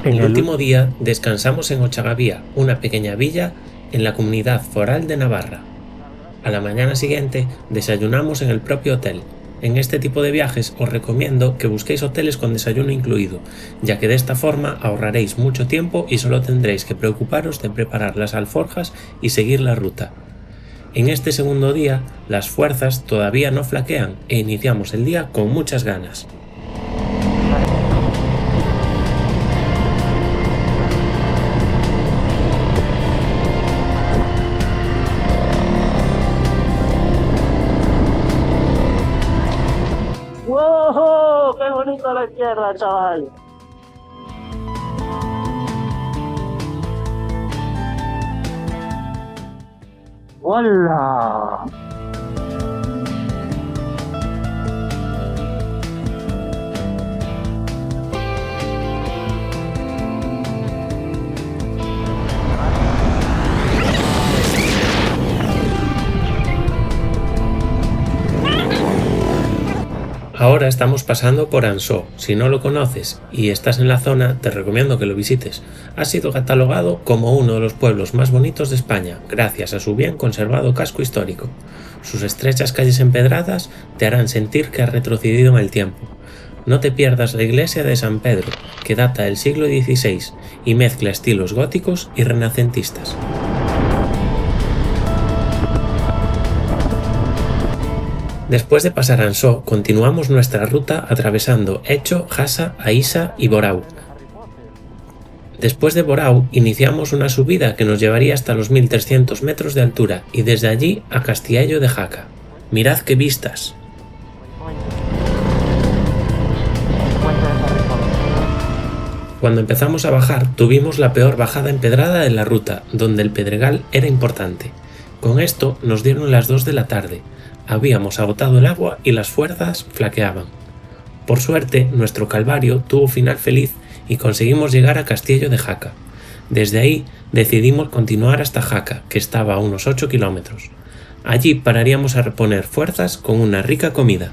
El último día descansamos en Ochagavía, una pequeña villa en la Comunidad Foral de Navarra. A la mañana siguiente desayunamos en el propio hotel. En este tipo de viajes os recomiendo que busquéis hoteles con desayuno incluido, ya que de esta forma ahorraréis mucho tiempo y solo tendréis que preocuparos de preparar las alforjas y seguir la ruta. En este segundo día, las fuerzas todavía no flaquean e iniciamos el día con muchas ganas. ¡Wow! ¡Qué bonito la izquierda, chaval! ¡Hola! Ahora estamos pasando por Ansó. Si no lo conoces y estás en la zona, te recomiendo que lo visites. Ha sido catalogado como uno de los pueblos más bonitos de España, gracias a su bien conservado casco histórico. Sus estrechas calles empedradas te harán sentir que has retrocedido en el tiempo. No te pierdas la iglesia de San Pedro, que data del siglo XVI y mezcla estilos góticos y renacentistas. Después de pasar Ansó, continuamos nuestra ruta atravesando Echo, Jasa, Aísa y Borau. Después de Borau, iniciamos una subida que nos llevaría hasta los 1300 metros de altura y desde allí a Castiello de Jaca. ¡Mirad qué vistas! Cuando empezamos a bajar, tuvimos la peor bajada empedrada de la ruta, donde el pedregal era importante. Con esto nos dieron las 2 de la tarde. Habíamos agotado el agua y las fuerzas flaqueaban. Por suerte, nuestro calvario tuvo final feliz y conseguimos llegar a Castiello de Jaca. Desde ahí decidimos continuar hasta Jaca, que estaba a unos 8 kilómetros. Allí pararíamos a reponer fuerzas con una rica comida.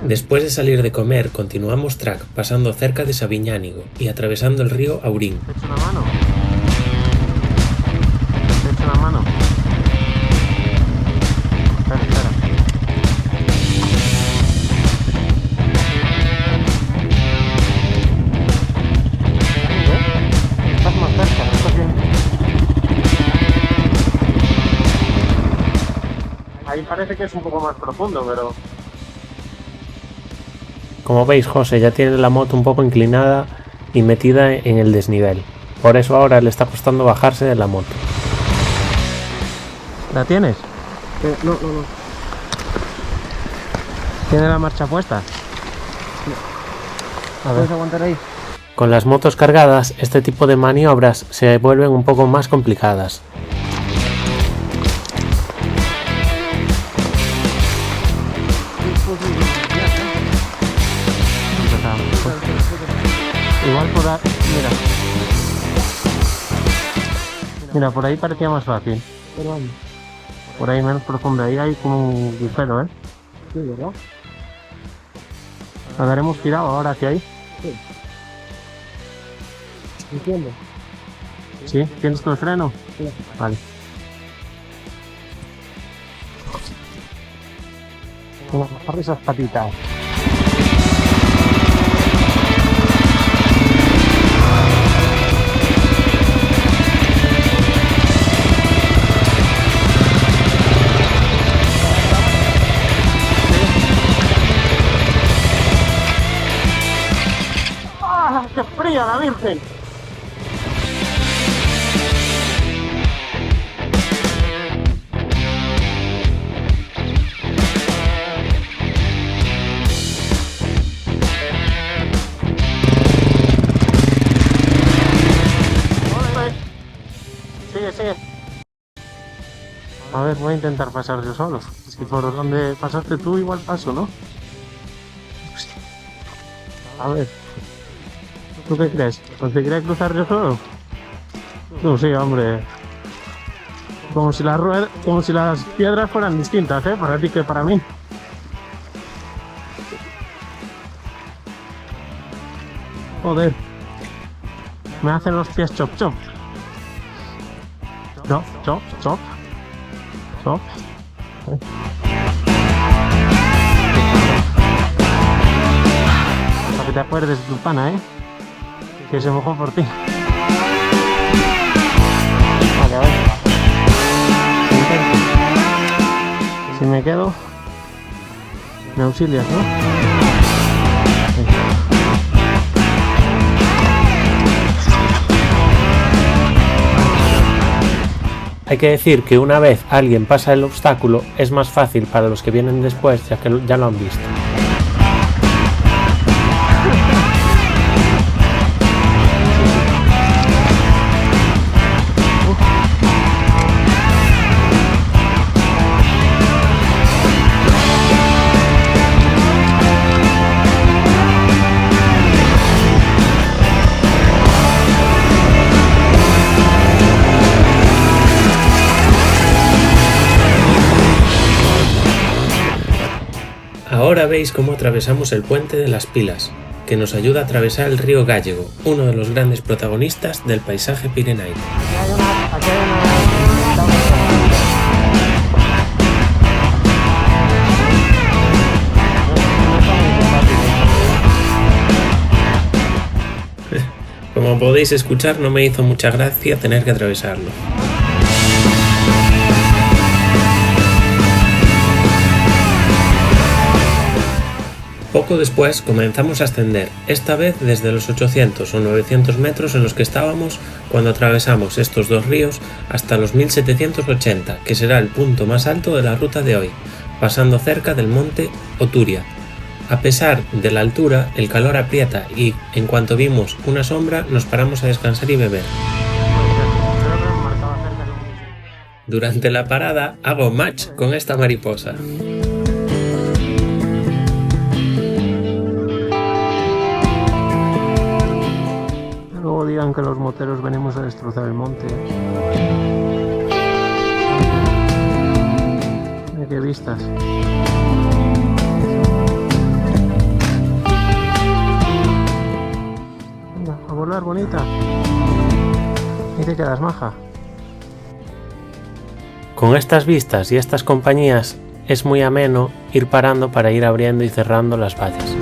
Después de salir de comer, continuamos track pasando cerca de Sabiñánigo y atravesando el río Aurín. ¿Te echo una mano? ¿Te echo una mano? Espera. Estás más cerca, estás bien. Ahí parece que es un poco más profundo, pero... Como veis, José ya tiene la moto un poco inclinada y metida en el desnivel. Por eso ahora le está costando bajarse de la moto. ¿La tienes? No. ¿Tiene la marcha puesta? A ver. ¿Puedes aguantar ahí? Con las motos cargadas, este tipo de maniobras se vuelven un poco más complicadas. Igual por ahí, mira, por ahí parecía más fácil. Pero vamos. Por ahí menos profundo, ahí hay como un agujero, ¿eh? Sí, ¿verdad? ¿La daremos girado ahora hacia ahí? Entiendo. ¿Sí? ¿Tienes tu freno? Sí. Vale. Vamos a bajar esas patitas. ¡Ah, qué fría la Virgen! Sigue. A ver, voy a intentar pasar yo solo. Es que por donde pasaste tú igual paso, ¿no? A ver. ¿Tú qué crees? ¿Conseguiré cruzar yo solo? No, sí, hombre. Como si las piedras fueran distintas, ¿eh? Para ti que para mí. Joder. Me hacen los pies chop chop. Chop, chop, chop. Chop. Para que te acuerdes de tu pana, que se mojó por ti. Vale, a ver. Si me quedo, me auxilias, ¿no? Hay que decir que una vez alguien pasa el obstáculo es más fácil para los que vienen después, ya que ya lo han visto. Ahora veis cómo atravesamos el puente de las Pilas, que nos ayuda a atravesar el río Gállego, uno de los grandes protagonistas del paisaje pirenaico. Como podéis escuchar, no me hizo mucha gracia tener que atravesarlo. Poco después comenzamos a ascender, esta vez desde los 800 o 900 metros en los que estábamos cuando atravesamos estos dos ríos hasta los 1780, que será el punto más alto de la ruta de hoy, pasando cerca del monte Oturia. A pesar de la altura, el calor aprieta y, en cuanto vimos una sombra, nos paramos a descansar y beber. Durante la parada hago match con esta mariposa. Luego digan que los moteros venimos a destrozar el monte. Mira qué vistas. Venga, a volar, bonita. Y te quedas maja. Con estas vistas y estas compañías es muy ameno ir parando para ir abriendo y cerrando las vallas.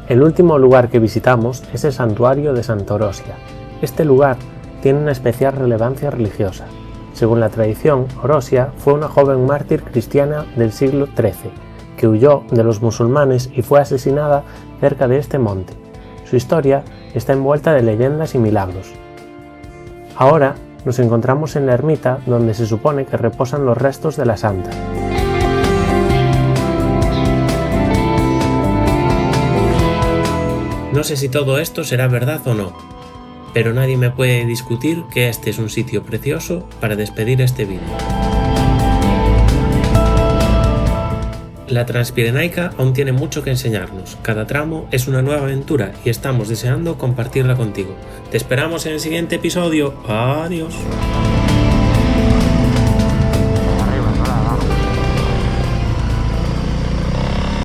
El último lugar que visitamos es el santuario de Santa Orosia. Este lugar tiene una especial relevancia religiosa. Según la tradición, Orosia fue una joven mártir cristiana del siglo XIII, que huyó de los musulmanes y fue asesinada cerca de este monte. Su historia está envuelta de leyendas y milagros. Ahora nos encontramos en la ermita donde se supone que reposan los restos de la santa. No sé si todo esto será verdad o no, pero nadie me puede discutir que este es un sitio precioso para despedir este vídeo. La Transpirenaica aún tiene mucho que enseñarnos, cada tramo es una nueva aventura y estamos deseando compartirla contigo. Te esperamos en el siguiente episodio. Adiós.